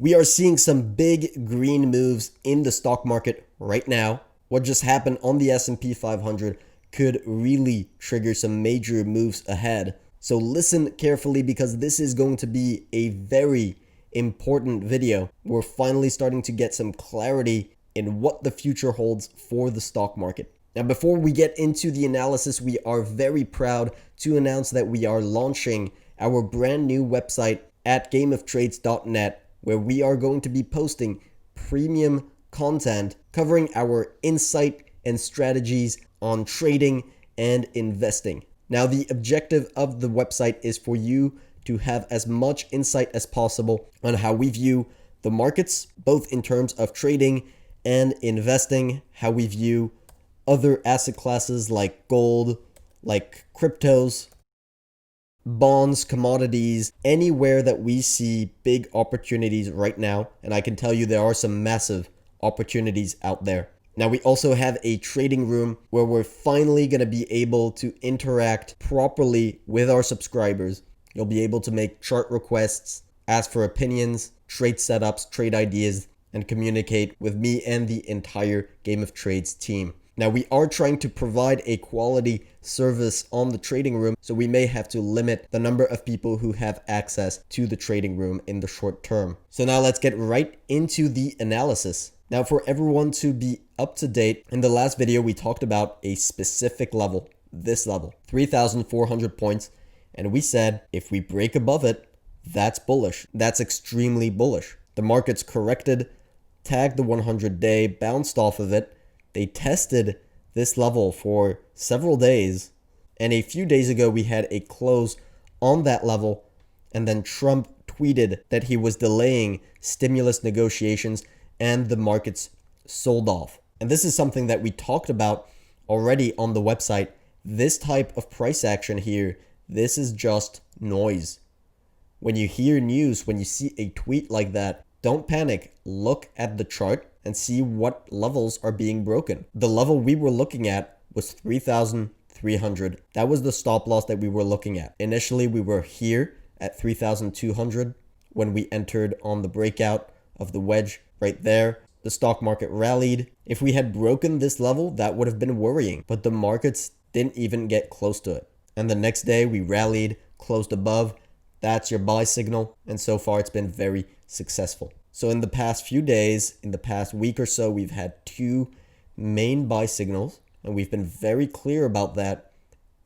We are seeing some big green moves in the stock market right now. What just happened on the S&P 500 could really trigger some major moves ahead. So listen carefully because this is going to be a very important video. We're finally starting to get some clarity in what the future holds for the stock market. Now, before we get into the analysis, we are very proud to announce that we are launching our brand new website at gameoftrades.net, where we are going to be posting premium content covering our insight and strategies on trading and investing. Now, the objective of the website is for you to have as much insight as possible on how we view the markets, both in terms of trading and investing, how we view other asset classes like gold, like cryptos, bonds, commodities, anywhere that we see big opportunities right now. And I can tell you there are some massive opportunities out there. Now, we also have a trading room where we're finally going to be able to interact properly with our subscribers. You'll be able to make chart requests, ask for opinions, trade setups, trade ideas, and communicate with me and the entire Game of Trades team. Now, we are trying to provide a quality service on the trading room, so we may have to limit the number of people who have access to the trading room in the short term. So now let's get right into the analysis. Now, for everyone to be up to date, in the last video, we talked about a specific level, this level, 3,400 points. And we said, if we break above it, that's bullish. That's extremely bullish. The market's corrected, tagged the 100-day, bounced off of it. They tested this level for several days. And a few days ago, we had a close on that level. And then Trump tweeted that he was delaying stimulus negotiations and the markets sold off. And this is something that we talked about already on the website. This type of price action here, this is just noise. When you hear news, when you see a tweet like that, don't panic. Look at the chart and see what levels are being broken. The level we were looking at was 3,300. That was the stop loss that we were looking at. Initially, we were here at 3,200 when we entered on the breakout of the wedge right there. The stock market rallied. If we had broken this level, that would have been worrying, but the markets didn't even get close to it. And the next day we rallied, closed above. That's your buy signal. And so far it's been very successful. So in the past few days, in the past week or so, we've had two main buy signals, and we've been very clear about that.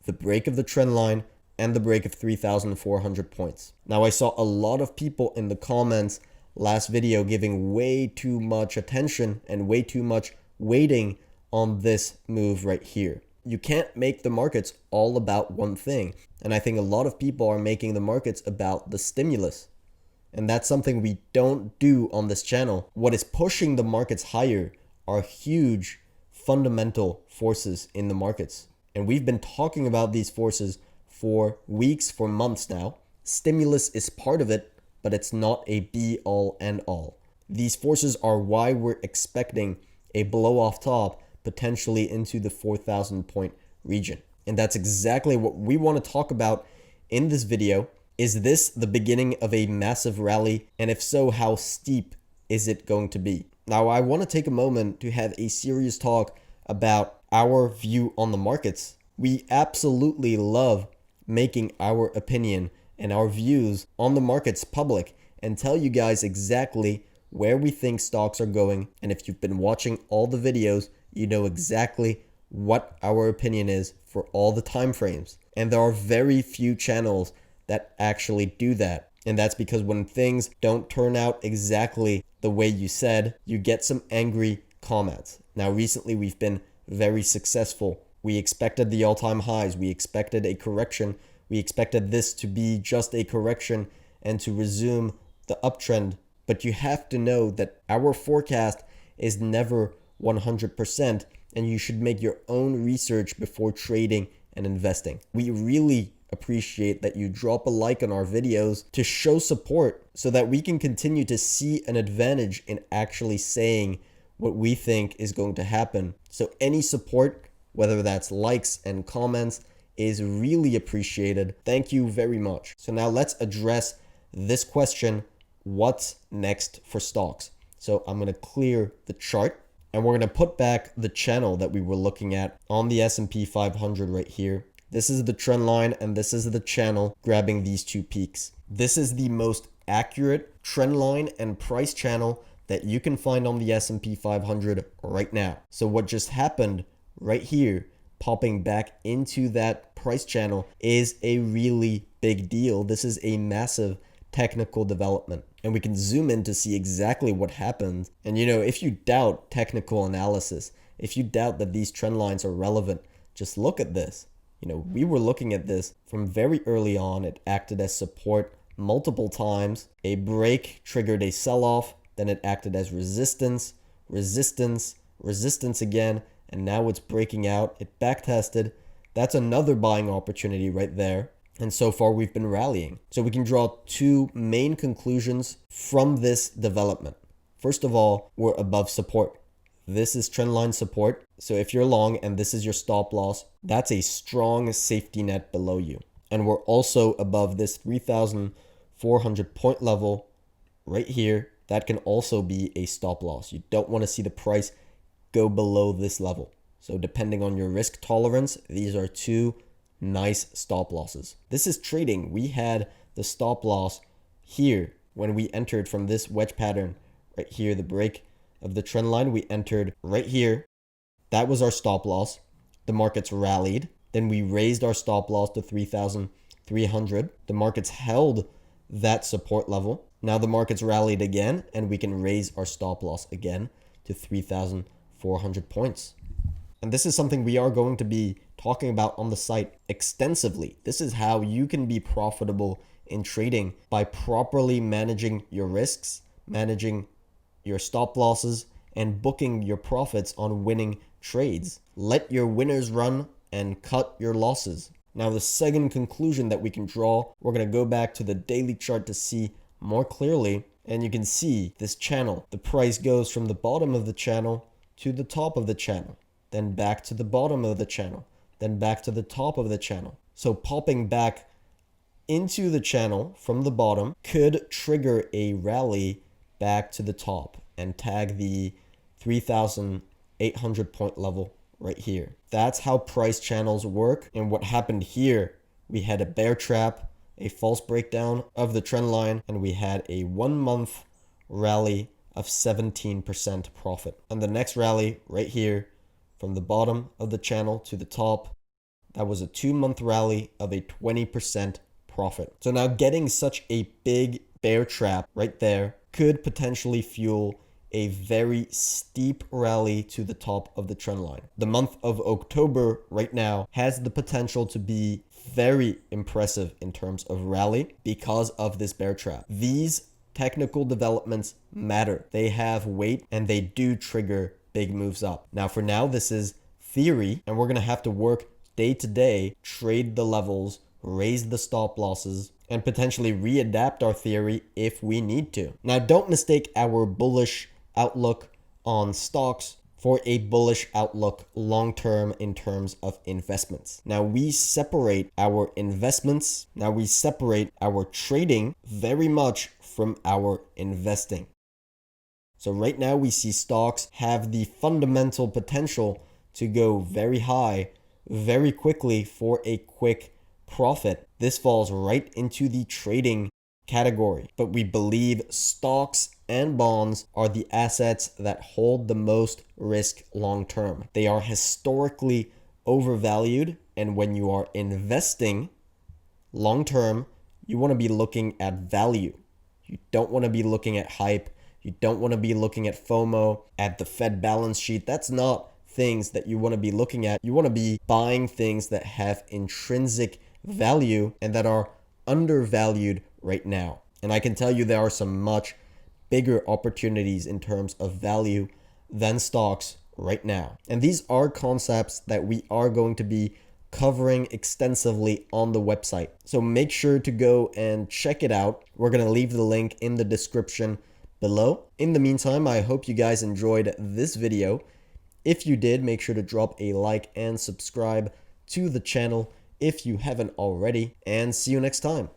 The break of the trend line and the break of 3,400 points. Now, I saw a lot of people in the comments last video giving way too much attention and way too much weighting on this move right here. You can't make the markets all about one thing. And I think a lot of people are making the markets about the stimulus. And that's something we don't do on this channel. What is pushing the markets higher are huge fundamental forces in the markets. And we've been talking about these forces for weeks, for months now. Stimulus is part of it, but it's not a be-all and all. These forces are why we're expecting a blow-off top potentially into the 4,000 point region. And that's exactly what we want to talk about in this video. Is this the beginning of a massive rally? And if so, how steep is it going to be? Now, I want to take a moment to have a serious talk about our view on the markets. We absolutely love making our opinion and our views on the markets public and tell you guys exactly where we think stocks are going. And if you've been watching all the videos, you know exactly what our opinion is for all the time frames. And there are very few channels that actually do that. And that's because when things don't turn out exactly the way you said, you get some angry comments. Now, recently we've been very successful. We expected the all-time highs. We expected a correction. We expected this to be just a correction and to resume the uptrend. But you have to know that our forecast is never 100%, and you should make your own research before trading and investing. We really appreciate that you drop a like on our videos to show support so that we can continue to see an advantage in actually saying what we think is going to happen. So any support, whether that's likes and comments, is really appreciated. Thank you very much. So now let's address this question. what's next for stocks. So I'm going to clear the chart and we're going to put back the channel that we were looking at on the S&P 500 right here. This is the trend line and this is the channel grabbing these two peaks. This is the most accurate trend line and price channel that you can find on the S&P 500 right now. So what just happened right here, popping back into that price channel, is a really big deal. This is a massive technical development. And we can zoom in to see exactly what happened. And if you doubt technical analysis, if you doubt that these trend lines are relevant, just look at this. We were looking at this from very early on. It acted as support multiple times. A break triggered a sell-off. Then it acted as resistance, resistance, resistance again. And now it's breaking out. It backtested. That's another buying opportunity right there. And so far we've been rallying. So we can draw two main conclusions from this development. First of all, we're above support. This is trendline support. So if you're long and this is your stop loss, that's a strong safety net below you. And we're also above this 3,400 point level right here. That can also be a stop loss. You don't want to see the price go below this level. So depending on your risk tolerance, these are two nice stop losses. This is trading. We had the stop loss here when we entered from this wedge pattern right here, the break of the trend line. We entered right here. That was our stop loss. The markets rallied. Then we raised our stop loss to 3,300. The markets held that support level. Now the markets rallied again and we can raise our stop loss again to 3,400 points. And this is something we are going to be talking about on the site extensively. This is how you can be profitable in trading by properly managing your risks, managing your stop losses, and booking your profits on winning trades. Let your winners run and cut your losses. Now, the second conclusion that we can draw, we're going to go back to the daily chart to see more clearly. And you can see this channel. The price goes from the bottom of the channel to the top of the channel, then back to the bottom of the channel, then back to the top of the channel. So popping back into the channel from the bottom could trigger a rally back to the top and tag the 3,800 point level right here. That's how price channels work. And what happened here, we had a bear trap, a false breakdown of the trend line, and we had a 1 month rally of 17% profit. And the next rally right here, from the bottom of the channel to the top, that was a 2 month rally of a 20% profit. So now getting such a big bear trap right there could potentially fuel a very steep rally to the top of the trend line. The month of October right now has the potential to be very impressive in terms of rally because of this bear trap. These technical developments matter. They have weight and they do trigger big moves up. Now, for now, this is theory, and we're going to have to work day to day, trade the levels, raise the stop losses, and potentially readapt our theory if we need to. Now, don't mistake our bullish outlook on stocks for a bullish outlook long-term in terms of investments. Now, we separate our investments, now we separate our trading very much from our investing. So right now we see stocks have the fundamental potential to go very high, very quickly for a quick profit. This falls right into the trading category, but we believe stocks and bonds are the assets that hold the most risk long term. They are historically overvalued, and when you are investing long term, you want to be looking at value. You don't want to be looking at hype. You don't want to be looking at FOMO, at the Fed balance sheet. That's not things that you want to be looking at. You want to be buying things that have intrinsic value and that are undervalued right now. And I can tell you there are some much bigger opportunities in terms of value than stocks right now. And these are concepts that we are going to be covering extensively on the website. So make sure to go and check it out. We're going to leave the link in the description below. In the meantime, I hope you guys enjoyed this video. If you did, make sure to drop a like and subscribe to the channel if you haven't already, and see you next time.